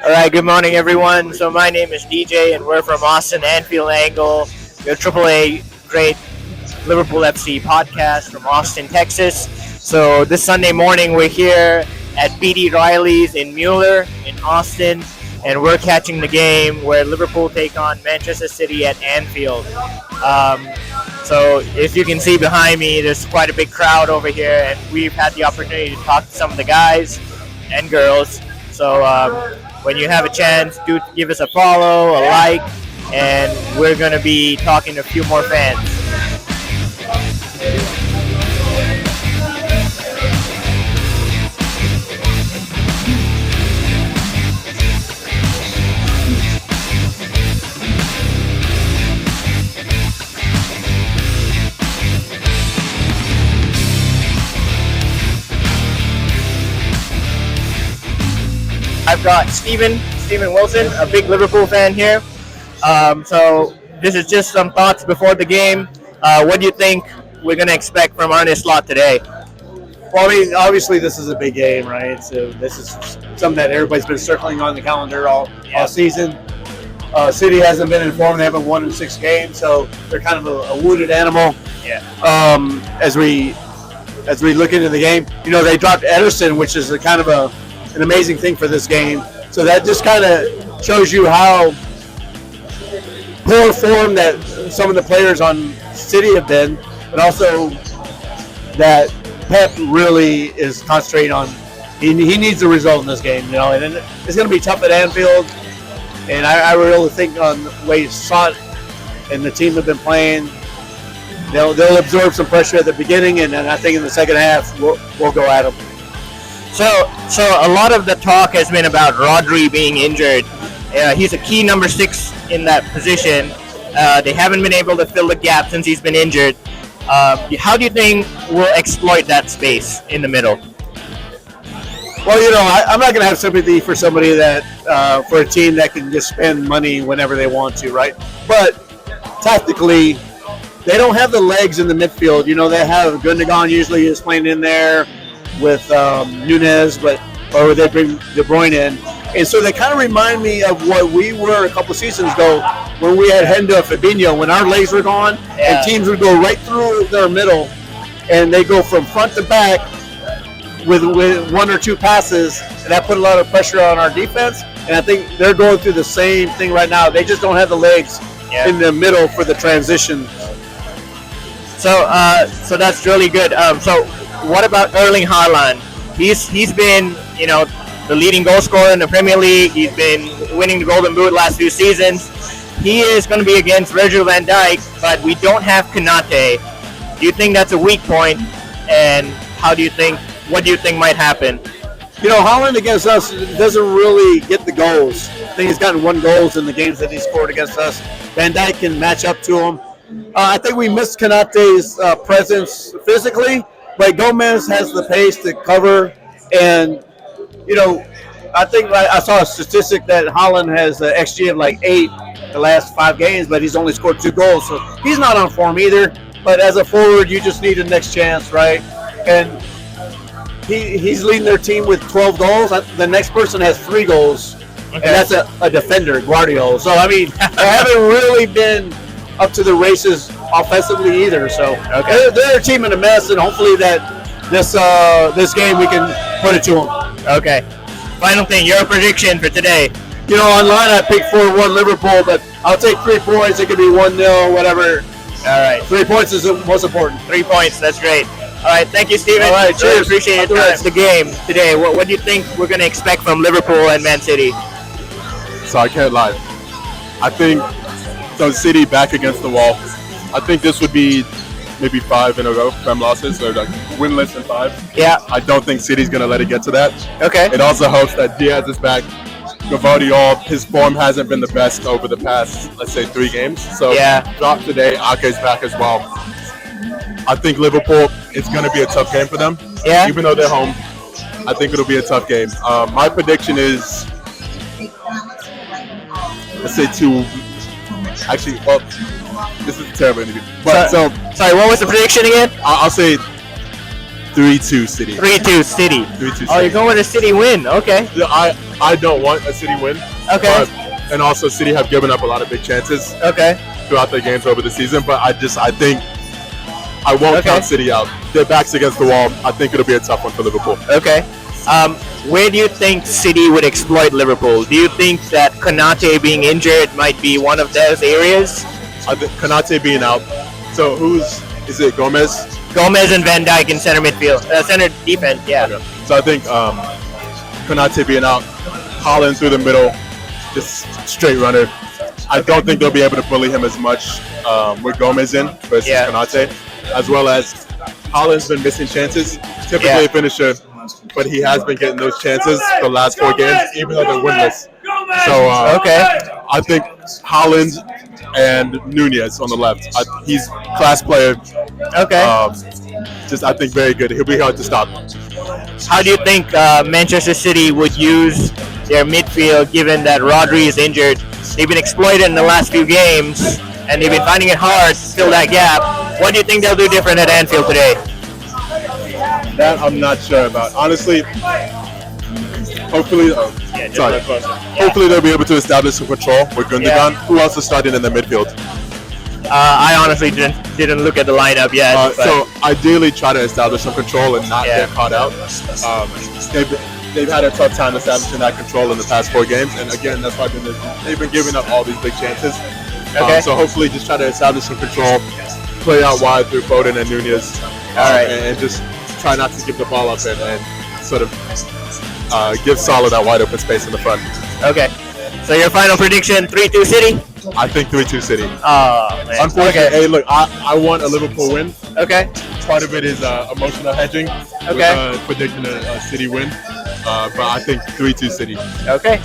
All right, good morning, everyone. So my name is DJ, and we're from Austin, Anfield Angle. We're a AAA great Liverpool FC podcast from Austin, Texas. So this Sunday morning, we're here at BD Riley's in Mueller in Austin, and we're catching the game where Liverpool take on Manchester City at Anfield. So if you can see behind me, there's quite a big crowd over here, and we've had the opportunity to talk to some of the guys and girls. So when you have a chance, do give us a follow, a like, and we're going to be talking to a few more fans. I've got Steven Wilson, a big Liverpool fan here. So this is just some thoughts before the game. What do you think we're going to expect from Arne Slot today? Well, I mean, obviously this is a big game, right? So this is something that everybody's been circling on the calendar all season. City hasn't been in form; they haven't won in 6 games, so they're kind of a wounded animal. Yeah. As we look into the game, they dropped Ederson, which is an amazing thing for this game. So that just kind of shows you how poor form that some of the players on City have been, but also that Pep really is concentrating on. He needs a result in this game, and it's going to be tough at Anfield. And I really think on the way Slot and the team have been playing, they'll absorb some pressure at the beginning, and then I think in the second half we'll go at them. So a lot of the talk has been about Rodri being injured. He's a key number 6 in that position. They haven't been able to fill the gap since he's been injured. How do you think we'll exploit that space in the middle? Well, I'm not going to have sympathy for somebody for a team that can just spend money whenever they want to, right? But tactically, they don't have the legs in the midfield. They have Gundogan usually is playing in there with Nunez, or they bring De Bruyne in. And so they kind of remind me of what we were a couple seasons ago when we had Hendo and Fabinho, when our legs were gone, and teams would go right through their middle, and they go from front to back with 1 or 2 passes, and that put a lot of pressure on our defense. And I think they're going through the same thing right now. They just don't have the legs in the middle for the transition. So that's really good. So what about Erling Haaland? He's been, the leading goal scorer in the Premier League. He's been winning the Golden Boot last few seasons. He is going to be against Virgil van Dijk, but we don't have Konate. Do you think that's a weak point? And what do you think might happen? Haaland against us doesn't really get the goals. I think he's gotten 1 goal in the games that he scored against us. Van Dijk can match up to him. I think we missed Konate's presence physically, but Gomez has the pace to cover. And, I think I saw a statistic that Haaland has an XG of like 8 the last 5 games, but he's only scored 2 goals. So he's not on form either. But as a forward, you just need a next chance, right? And he's leading their team with 12 goals. The next person has 3 goals, and that's a defender, Guardiola. So, I mean, they haven't really been up to the races offensively either. So they're a team in a mess, and hopefully that this game we can put it to them. Okay. Final thing, your prediction for today. Online I picked 4-1 Liverpool, but I'll take 3 points. It could be 1-0, whatever. All right. 3 points is the most important. 3 points, that's great. All right, thank you, Steven. All right, cheers. Really appreciate your time. The game today. What do you think we're going to expect from Liverpool and Man City? So I can't lie. I think City back against the wall. I think this would be maybe 5 in a row Prem losses, or like winless in 5. Yeah. I don't think City's going to let it get to that. Okay. It also helps that Diaz is back. Gvardiol, his form hasn't been the best over the past, let's say, 3 games. So drop today, Ake's back as well. I think Liverpool, it's going to be a tough game for them. Yeah. Even though they're home, I think it'll be a tough game. My prediction is, let's say 2. Actually, well, this is a terrible interview. But sorry, what was the prediction again? I'll say 3-2 City. 3-2 City. 3-2 City. Oh, you're going with a City win. Okay. Yeah, I don't want a City win. Okay. And also, City have given up a lot of big chances. Okay. Throughout their games over the season, but I think I won't count City out. Their backs against the wall. I think it'll be a tough one for Liverpool. Okay. Where do you think City would exploit Liverpool? Do you think that Konate being injured might be one of those areas? I think Konate being out. So is it Gomez? Gomez and Van Dijk in center midfield, center defense. Yeah. Okay. So I think Konate being out, Haaland through the middle, just straight runner. I don't think they'll be able to bully him as much with Gomez in versus Konate, as well as Haaland's been missing chances. Typically a finisher, but he has been getting those chances the last 4 games, even though they're winless. So I think Haaland and Nunez on the left. He's a class player. Okay. I think very good. He'll be hard to stop. How do you think Manchester City would use their midfield, given that Rodri is injured? They've been exploited in the last few games, and they've been finding it hard to fill that gap. What do you think they'll do different at Anfield today? That I'm not sure about. Honestly, hopefully they'll be able to establish some control with Gundogan. Who else is starting in the midfield? I honestly didn't look at the lineup yet. So ideally, try to establish some control and not get caught out. They've had a tough time establishing that control in the past 4 games, and again, that's why they've been giving up all these big chances. So hopefully, just try to establish some control, play out wide through Foden and Nunez, and just try not to give the ball up and sort of give Salah that wide open space in the front. Okay. So your final prediction: 3-2 City. I think 3-2 City. Oh, man. Unfortunately, hey, look, I want a Liverpool win. Okay. Part of it is emotional hedging. With, predicting a City win. But I think 3-2 City. Okay.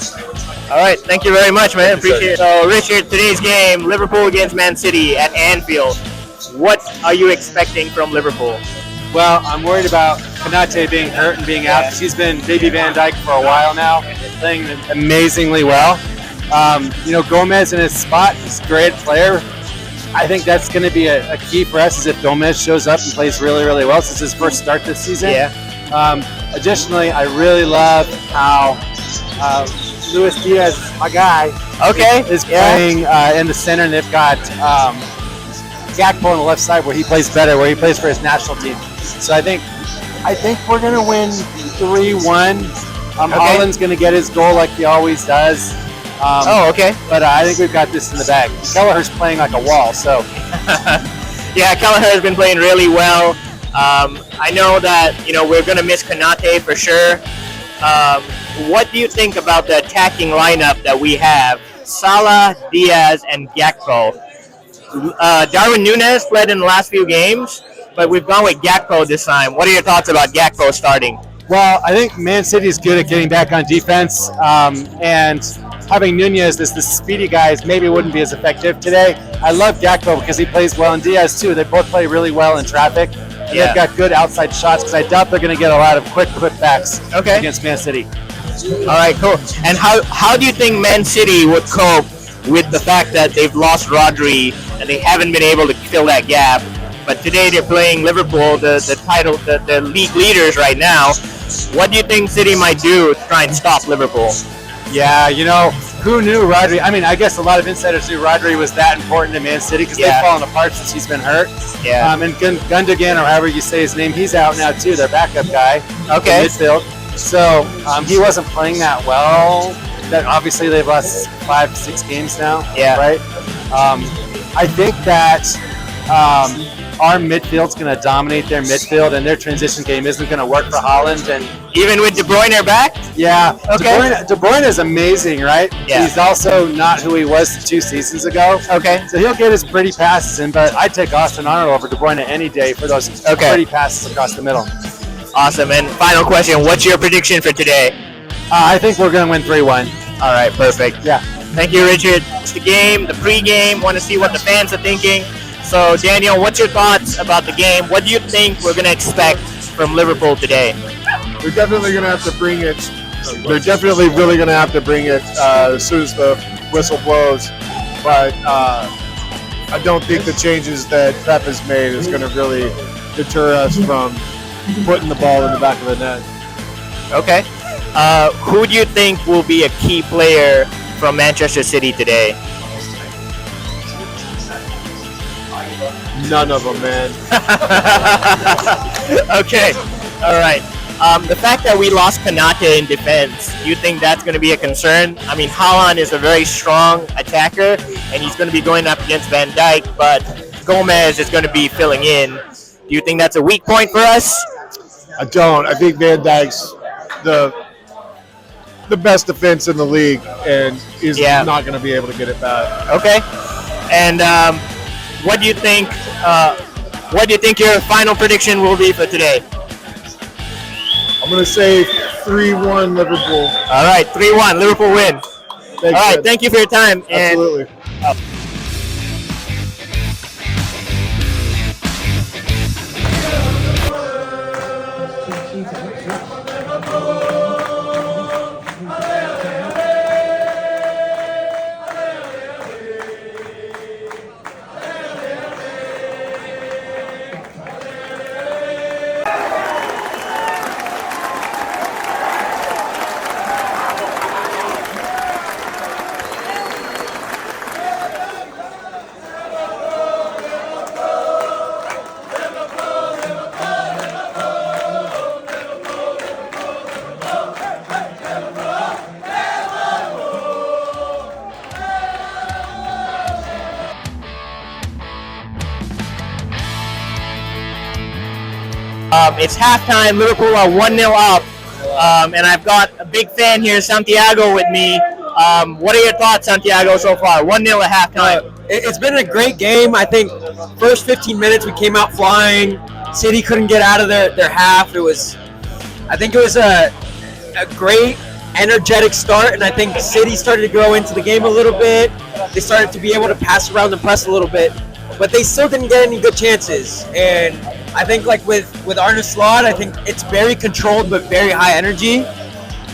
All right. Thank you very much, man. Appreciate it. So, Richard, today's game, Liverpool against Man City at Anfield. What are you expecting from Liverpool? Well, I'm worried about Konate being hurt and being out because he's been baby Van Dijk for a while now, playing amazingly well. Gomez in his spot, he's a great player. I think that's going to be a key for us is if Gomez shows up and plays really, really well since his first start this season. Yeah. Additionally, I really love how Luis Diaz, my guy, is playing in the center, and they've got Gakpo on the left side where he plays better, where he plays for his national team. So I think we're going to win 3-1. Haaland's going to get his goal like he always does. But I think we've got this in the bag. Kelleher's playing like a wall, so. Yeah, Kelleher has been playing really well. I know that, we're going to miss Konate for sure. What do you think about the attacking lineup that we have? Salah, Diaz, and Gakpo. Darwin Núñez played in the last few games, but we've gone with Gakpo this time. What are your thoughts about Gakpo starting? Well, I think Man City is good at getting back on defense, and having Nunez, this speedy guy, maybe wouldn't be as effective today. I love Gakpo because he plays well, and Diaz too. They both play really well in traffic. And they've got good outside shots because I doubt they're going to get a lot of quick putbacks against Man City. All right, cool. And how do you think Man City would cope with the fact that they've lost Rodri and they haven't been able to fill that gap? But today they're playing Liverpool, the league leaders right now. What do you think City might do to try and stop Liverpool? Yeah, who knew Rodri? I mean, I guess a lot of insiders knew Rodri was that important to Man City because they've fallen apart since he's been hurt. Yeah. And Gundogan, or however you say his name, he's out now too, their backup guy. Okay. In midfield. So he wasn't playing that well. That obviously they've lost 5-6 games now. Yeah. Right. I think that our midfield's going to dominate their midfield, and their transition game isn't going to work for Haaland. And even with De Bruyne back? Yeah. Okay. De Bruyne is amazing, right? Yeah. He's also not who he was 2 seasons ago. Okay. So he'll get his pretty passes in, but I'd take Austin Arnold over De Bruyne any day for those pretty passes across the middle. Awesome. And final question, what's your prediction for today? I think we're going to win 3-1. All right, perfect. Yeah. Thank you, Richard. It's the game, the pregame. Want to see what the fans are thinking. So, Daniel, what's your thoughts about the game? What do you think we're going to expect from Liverpool today? They're definitely going to have to bring it. They're definitely really going to have to bring it as soon as the whistle blows. But I don't think the changes that Pep has made is going to really deter us from putting the ball in the back of the net. Okay. Who do you think will be a key player from Manchester City today? None of them, man. Okay. All right. The fact that we lost Kanate in defense, do you think that's going to be a concern? I mean, Haaland is a very strong attacker, and he's going to be going up against Van Dijk, but Gomez is going to be filling in. Do you think that's a weak point for us? I don't. I think Van Dijk's the best defense in the league, and is not going to be able to get it back. Okay. And what do you think? What do you think your final prediction will be for today? I'm going to say 3-1 Liverpool. All right, 3-1 Liverpool win. Thanks, all right, man. thank you for your time. Absolutely. It's halftime. Liverpool are 1-0 up, and I've got a big fan here, Santiago, with me. What are your thoughts, Santiago, so far? 1-0 at halftime. It's been a great game. I think first 15 minutes we came out flying. City couldn't get out of their half. I think it was a great, energetic start, and I think City started to grow into the game a little bit. They started to be able to pass around and press a little bit, but they still didn't get any good chances. And I think like with Arne Slot, I think it's very controlled but very high energy,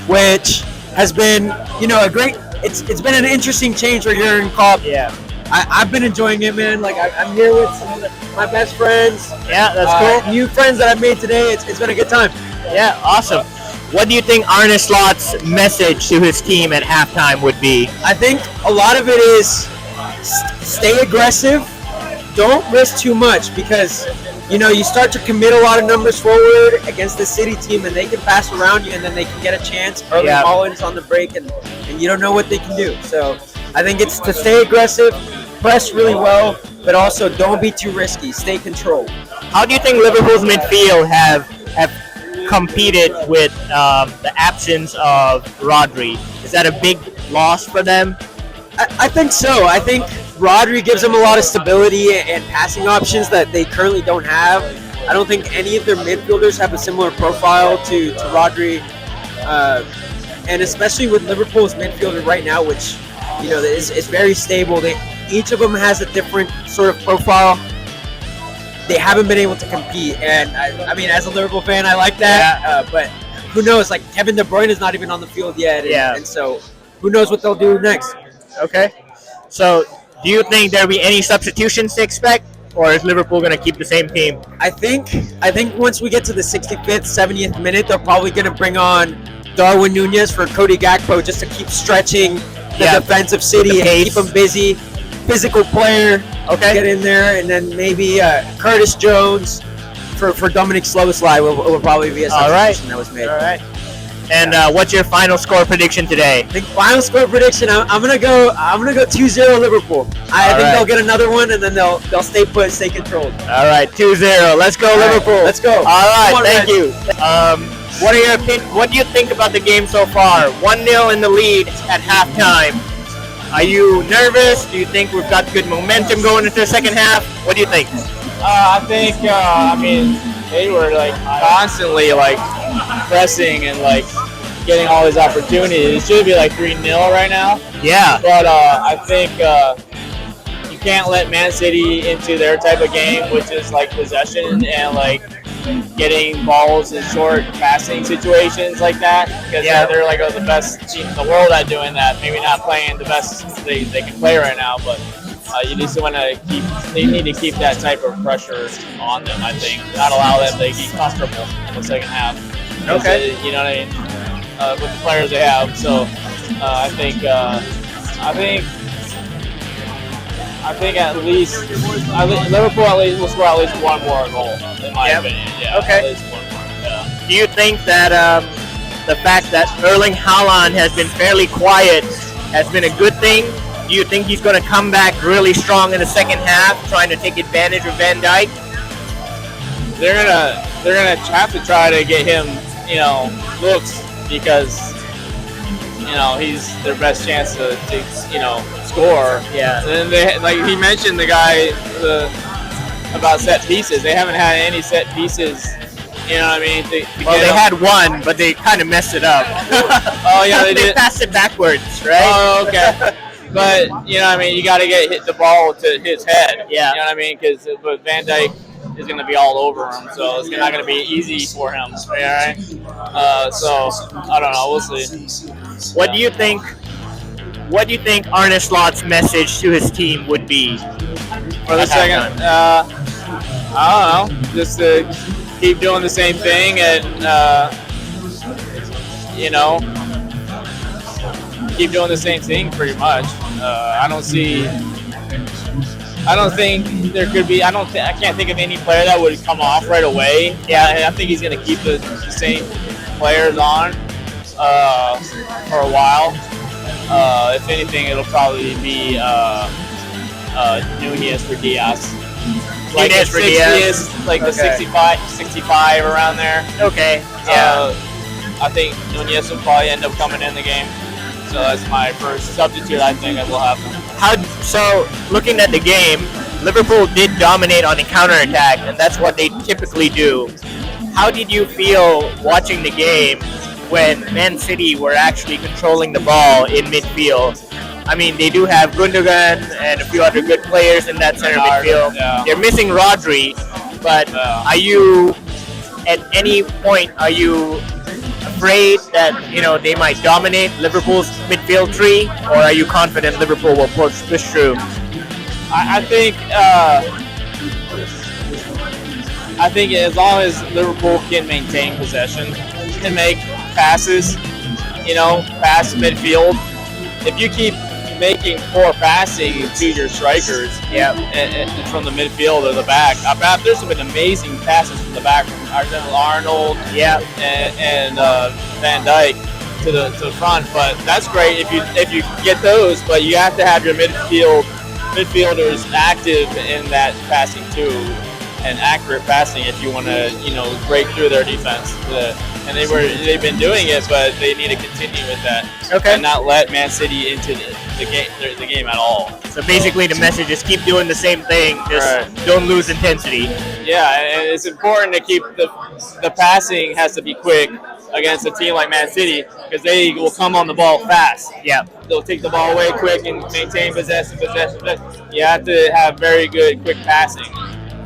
which has been, a great. It's been an interesting change for Jurgen Klopp. Yeah. I've been enjoying it, man. Like I'm here with some of my best friends. Yeah, that's cool. New friends that I've made today. It's been a good time. Yeah, awesome. What do you think Arne Slot's message to his team at halftime would be? I think a lot of it is stay aggressive. Don't risk too much because, you start to commit a lot of numbers forward against the City team and they can pass around you and then they can get a chance. Early Holland's on the break and you don't know what they can do. So I think it's to stay aggressive, press really well, but also don't be too risky. Stay controlled. How do you think Liverpool's midfield have competed with the absence of Rodri? Is that a big loss for them? I think so. I think Rodri gives them a lot of stability and passing options that they currently don't have. I don't think any of their midfielders have a similar profile to Rodri, and especially with Liverpool's midfielder right now, which is very stable. Each of them has a different sort of profile. They haven't been able to compete, and I mean, as a Liverpool fan, I like that. But who knows? Like Kevin De Bruyne is not even on the field yet, and so who knows what they'll do next? Okay. So, do you think there'll be any substitutions to expect, or is Liverpool going to keep the same team? I think once we get to the 65th, 70th minute, they're probably going to bring on Darwin Nunez for Cody Gakpo just to keep stretching the defensive City and keep them busy. Physical player, get in there, and then maybe Curtis Jones for Dominic Szoboszlai will probably be a substitution that was made. All right. And what's your final score prediction today? I think final score prediction. I'm gonna go 2-0 Liverpool. I think they'll get another one, and then they'll stay put, stay controlled. All right, 2-0. Let's go, Liverpool. Let's go. All right, thank you. What do you think about the game so far? 1-0 in the lead at halftime. Are you nervous? Do you think we've got good momentum going into the second half? What do you think? I think, they were constantly pressing and getting all these opportunities. It should be 3-0 right now. Yeah. But I think you can't let Man City into their type of game, which is possession and getting balls in short passing situations like that, because they're the best team in the world at doing that. Maybe not playing the best they can play right now, but You just want to they need to keep that type of pressure on them, I think. Not allow them to get comfortable in the second half. Okay. You know what I mean? With the players they have. So I think at least Liverpool will score at least one more goal, in my opinion. Yeah, okay. At least one more. Yeah. Do you think that the fact that Erling Haaland has been fairly quiet has been a good thing? Do you think he's going to come back really strong in the second half, trying to take advantage of Van Dijk? They're gonna have to try to get him, looks, because he's their best chance to score. Yeah. And then like he mentioned, the guy about set pieces. They haven't had any set pieces. You know what I mean? They had one, but they kind of messed it up. Oh yeah, they did. Passed it backwards, right? Oh, okay. But you know what I mean? You got to hit the ball to his head. Yeah. You know what I mean? Because Van Dijk is going to be all over him, so it's not going to be easy for him. All right. So I don't know. We'll see. What do you think? What do you think Arne Slot's message to his team would be for the second? I don't know. Just to keep doing the same thing, and keep doing the same thing pretty much. I don't think there could be. I can't think of any player that would come off right away. Yeah, and I think he's going to keep the same players on for a while. If anything, it'll probably be Nunez for Diaz. Like Nunez for Diaz, like the 65 around there. Okay. Yeah. I think Nunez will probably end up coming in the game. So that's my first substitute. I think it will happen. So looking at the game, Liverpool did dominate on the counterattack, and that's what they typically do. How did you feel watching the game when Man City were actually controlling the ball in midfield? I mean, they do have Gundogan and a few other good players in that center midfield. Yeah. They're missing Rodri, but are you, at any point, afraid that they might dominate Liverpool's midfield three, or are you confident Liverpool will push through? I think as long as Liverpool can maintain possession and make passes, pass midfield. If you keep making poor passing to your strikers, and from the midfield or the back, there's been amazing passes from the back from Arnold, and Van Dijk to the front. But that's great if you get those. But you have to have your midfielders active in that passing too, and accurate passing if you want to break through their defense. And they've been doing it, but they need to continue with that. Okay. And not let Man City into the game at all. So basically, the message is keep doing the same thing. Just don't lose intensity. Yeah, and it's important to keep the passing has to be quick against a team like Man City, because they will come on the ball fast. Yeah. They'll take the ball away quick and maintain possession. You have to have very good quick passing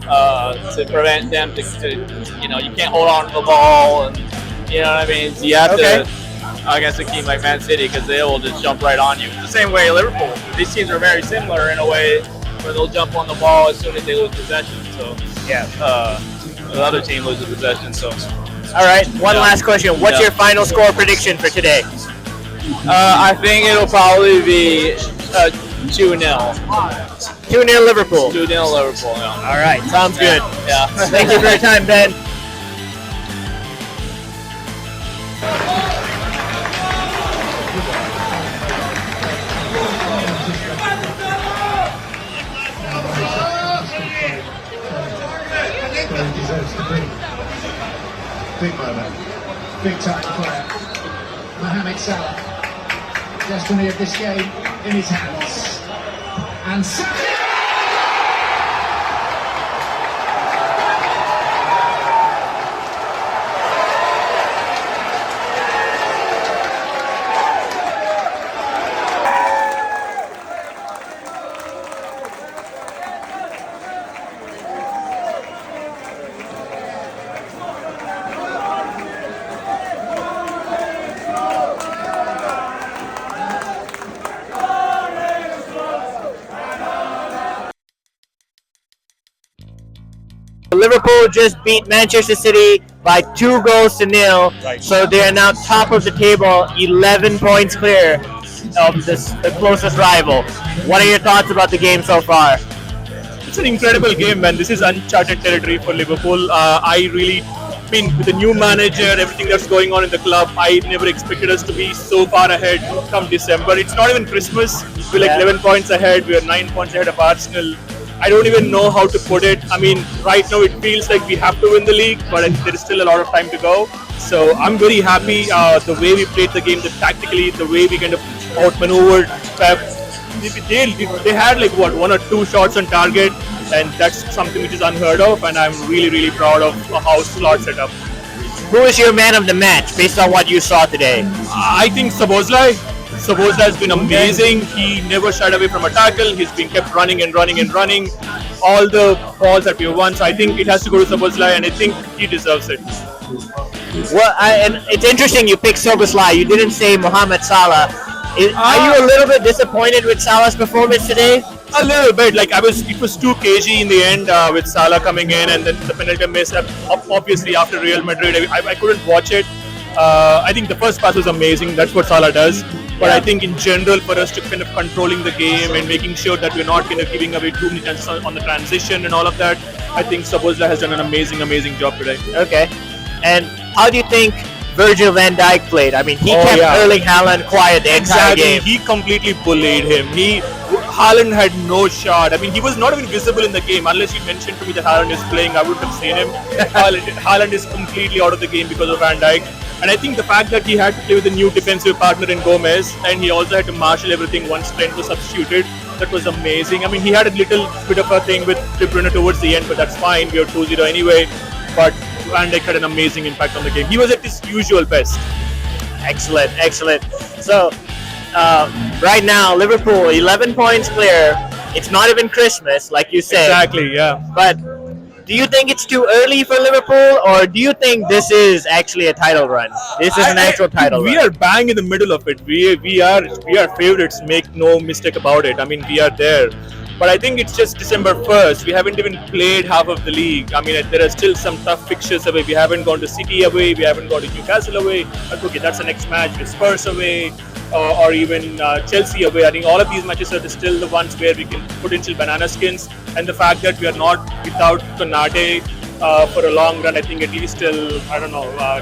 to prevent them to you can't hold on to the ball, and you know what I mean. So you have to against a team like Man City, because they will just jump right on you. The same way Liverpool. These teams are very similar in a way where they'll jump on the ball as soon as they lose possession. So the other team loses possession. So. All right, one last question. What's your final score prediction for today? I think it'll probably be 2-0. 2-0 Liverpool. 2-0 Liverpool, yeah. All right, sounds good. Yeah. Thank you for your time, Ben. Big moment, big time player. Mohamed Salah, destiny of this game in his hands. And Salah! Liverpool just beat Manchester City by 2-0. Right. So they are now top of the table, 11 points clear of the closest rival. What are your thoughts about the game so far? It's an incredible game, man. This is uncharted territory for Liverpool. With the new manager, everything that's going on in the club, I never expected us to be so far ahead come December. It's not even Christmas. We're 11 points ahead. We're 9 points ahead of Arsenal. I don't even know how to put it. I mean, right now it feels like we have to win the league, but there is still a lot of time to go. So I'm very happy the way we played the game, tactically, the way we kind of outmaneuvered Pep. They had 1 or 2 shots on target, and that's something which is unheard of, and I'm really proud of how Slot set up. Who is your man of the match based on what you saw today? I think Szoboszlai. Szoboszlai has been amazing. He never shied away from a tackle. He's been kept running. All the balls that we won. So I think it has to go to Szoboszlai, and I think he deserves it. Well, and it's interesting you picked Szoboszlai. You didn't say Mohamed Salah. Are you a little bit disappointed with Salah's performance today? A little bit. It was too cagey in the end with Salah coming in, and then the penalty miss. Obviously, after Real Madrid, I couldn't watch it. I think the first pass was amazing. That's what Salah does. But I think in general, for us to kind of controlling the game and making sure that we're not kind of giving away too many chances on the transition and all of that, I think Szoboszlai has done an amazing job today. Okay. And how do you think Virgil van Dijk played? I mean, he kept Erling Haaland quiet the entire game. He completely bullied him. Haaland had no shot. I mean, he was not even visible in the game. Unless you mentioned to me that Haaland is playing, I wouldn't have seen him. Haaland is completely out of the game because of Van Dijk. And I think the fact that he had to play with a new defensive partner in Gomez, and he also had to marshal everything once Trent was substituted, that was amazing. I mean, he had a little bit of a thing with De Bruyne towards the end, but that's fine. We are 2-0 anyway. But Van Dijk had an amazing impact on the game. He was at his usual best. Excellent. So, right now, Liverpool, 11 points clear. It's not even Christmas, like you said. Exactly, yeah. But do you think it's too early for Liverpool, or do you think this is actually a title run? This is an actual title run. We are bang in the middle of it. We are favorites, make no mistake about it. I mean, we are there. But I think it's just December 1st. We haven't even played half of the league. I mean, there are still some tough fixtures away. We haven't gone to City away. We haven't gone to Newcastle away. But okay, that's the next match with Spurs away, or even Chelsea away. I think all of these matches are still the ones where we can potential banana skins. And the fact that we are not without Konate for a long run, I think at least till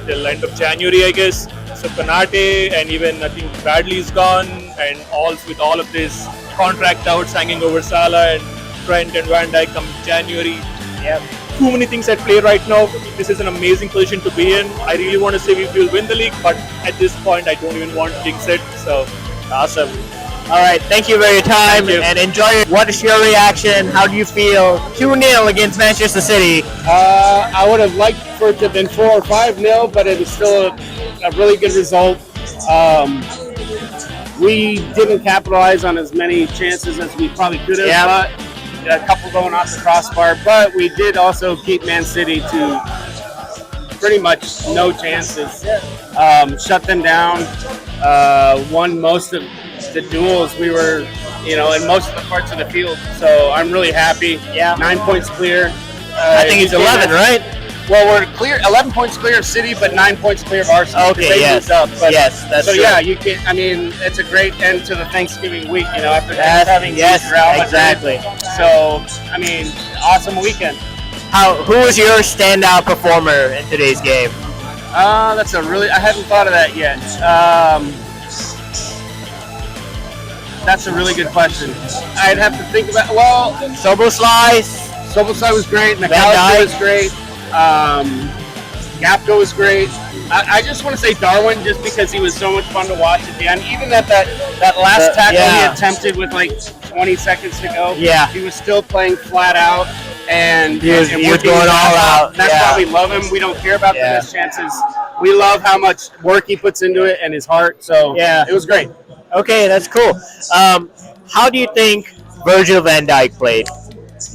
till end of January, I guess. So Konate, and even I think Bradley's gone, and with all of this contract outs hanging over Salah and Trent and Van Dijk come January. Yeah. Too many things at play right now. This is an amazing position to be in. I really want to say we will win the league, but at this point, I don't even want to jinx it. So, awesome. All right, thank you for your time and enjoy it. What is your reaction? How do you feel? 2-0 against Manchester City. I would have liked for it to have been 4 or 5-0, but it was still a really good result. We didn't capitalize on as many chances as we probably could have. But a couple going off the crossbar, but we did also keep Man City to pretty much no chances. Shut them down. Won most of the duels. We were, in most of the parts of the field. So I'm really happy. 9 points clear. I think it's 11, right? Well, we're clear, 11 points clear of City, but 9 points clear of Arsenal. Okay, yes. Up. But, yes, that's so true. yeah, you can. I mean, it's a great end to the Thanksgiving week. After having exactly. So I mean, awesome weekend. Who was your standout performer in today's game? I hadn't thought of that yet. That's a really good question. I'd have to think about. Well, Szoboszlai was great. McAllister was great. Gapco was great. I just want to say Darwin, just because he was so much fun to watch at the end. Even that last tackle he attempted with 20 seconds to go. He was still playing flat out, and he was going all out. That's why we love him. We don't care about the missed chances. We love how much work he puts into it and his heart. So it was great. Okay, that's cool. How do you think Virgil van Dijk played?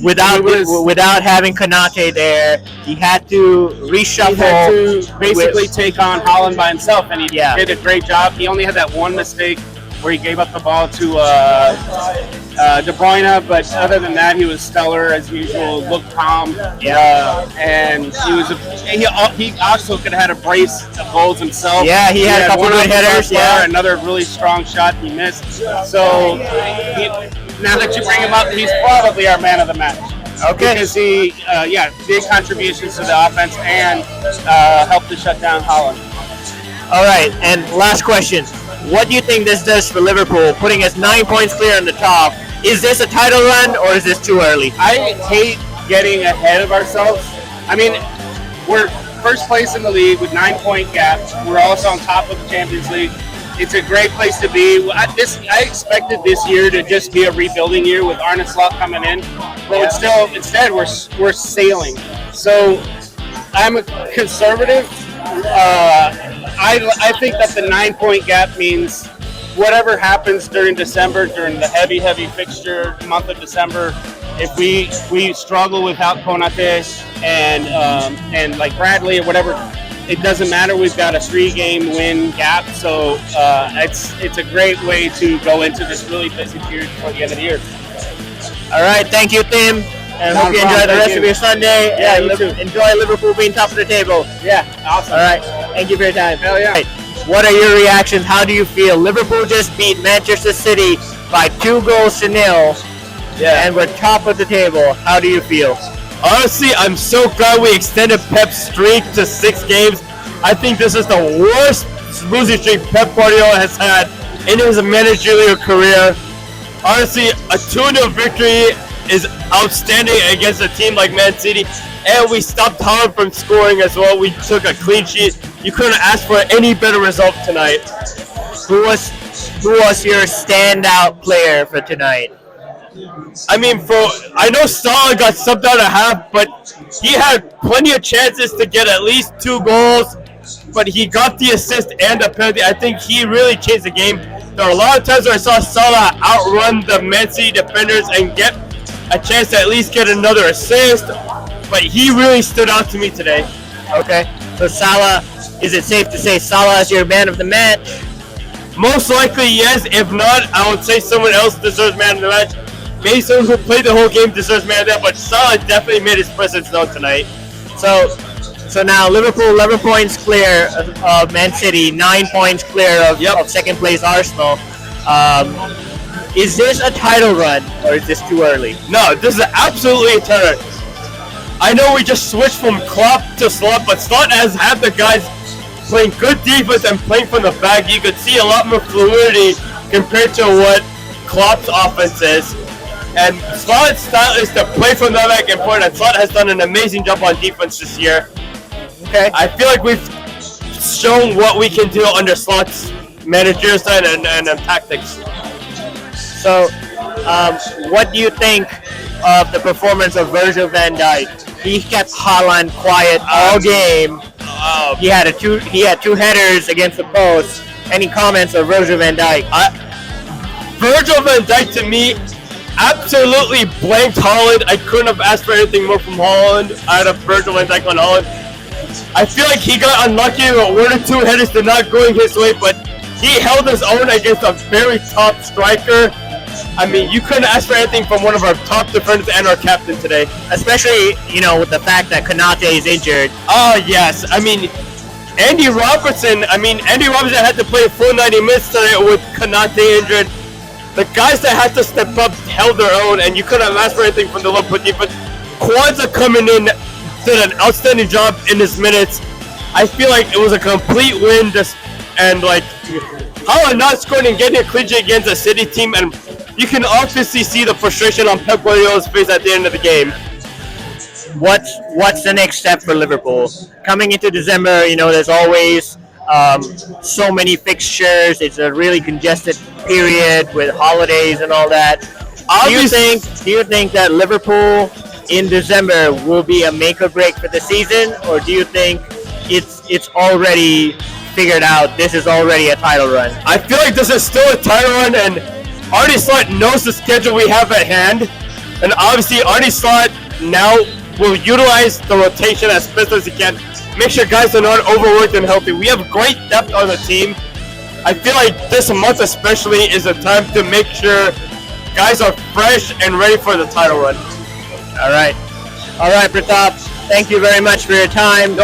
Without having Konate there, he had to reshuffle. He had to basically take on Haaland by himself, and he did a great job. He only had that one mistake where he gave up the ball to De Bruyne, but other than that, he was stellar as usual. Looked calm, and he also could have had a brace of goals himself. Yeah, he had a couple good headers. Yeah, another really strong shot he missed. So now that you bring him up, he's probably our man of the match. Okay. Because he, big contributions to the offense and helped to shut down Holland. All right, and last question. What do you think this does for Liverpool, putting us 9 points clear on the top? Is this a title run, or is this too early? I hate getting ahead of ourselves. I mean, we're first place in the league with 9-point gap. We're also on top of the Champions League. It's a great place to be. I expected this year to just be a rebuilding year with Arne Slot coming in, but instead we're sailing. So I'm a conservative. I think that the 9-point gap means whatever happens during December, during the heavy fixture month of December, if we struggle without Konate and like Bradley or whatever, it doesn't matter. We've got a 3-game win gap, so it's a great way to go into this really busy period before the end of the year. All right, thank you, Tim. And hope you enjoy the rest of your Sunday. Yeah, and you too. Enjoy Liverpool being top of the table. Yeah, awesome. All right, thank you for your time. Hell yeah. All right. What are your reactions? How do you feel? Liverpool just beat Manchester City by 2-0. Yeah. And we're top of the table. How do you feel? Honestly, I'm so glad we extended Pep's streak to 6 games. I think this is the worst losing streak Pep Guardiola has had in his managerial career. Honestly, a 2-0 victory is outstanding against a team like Man City, and we stopped Holland from scoring as well. We took a clean sheet. You couldn't ask for any better result tonight. Who was your standout player for tonight? I mean, I know Salah got subbed out at half, but he had plenty of chances to get at least 2 goals, but he got the assist and the penalty. I think he really changed the game. There are a lot of times where I saw Salah outrun the Man City defenders and get a chance to at least get another assist, but he really stood out to me today. Okay, so Salah, is it safe to say Salah is your man of the match? Most likely, yes. If not, I would say someone else deserves man of the match. Maybe someone who played the whole game deserves man of the match, but Salah definitely made his presence known tonight. So now Liverpool 11 points clear of Man City, 9 points clear of second place Arsenal. Is this a title run, or is this too early? No, this is absolutely a title run. I know we just switched from Klopp to Slot, but Slot has had the guys playing good defense and playing from the back. You could see a lot more fluidity compared to what Klopp's offense is. And Slot's style is to play from the back and forward, and Slot has done an amazing job on defense this year. Okay. I feel like we've shown what we can do under Slot's managerial side and tactics. So, what do you think of the performance of Virgil van Dijk? He kept Haaland quiet all game. He had 2 headers against the post. Any comments of Virgil van Dijk? Virgil van Dijk, to me, absolutely blanked Haaland. I couldn't have asked for anything more from Haaland out of Virgil van Dijk on Haaland. I feel like he got unlucky with 1 or 2 headers to not going his way, but he held his own against a very top striker. I mean, you couldn't ask for anything from one of our top defenders and our captain today. Especially, with the fact that Konate is injured. Oh, yes. I mean, Andy Robertson had to play a full 90 minutes today with Konate injured. The guys that had to step up held their own, and you couldn't have asked for anything from the Liverpool defense. Kwanzaa coming in did an outstanding job in his minutes. I feel like it was a complete win, Haaland not scoring and getting a clean sheet against a City team, and you can obviously see the frustration on Pep Guardiola's face at the end of the game. What's the next step for Liverpool? Coming into December, there's always so many fixtures. It's a really congested period with holidays and all that. Do you think that Liverpool in December will be a make or break for the season, or do you think it's already figured out? This is already a title run. I feel like this is still a title run, and Arne Slot knows the schedule we have at hand, and obviously Arne Slot now will utilize the rotation as best as he can. Make sure guys are not overworked and healthy. We have great depth on the team. I feel like this month especially is a time to make sure Guys are fresh and ready for the title run. All right, Pratap. Thank you very much for your time.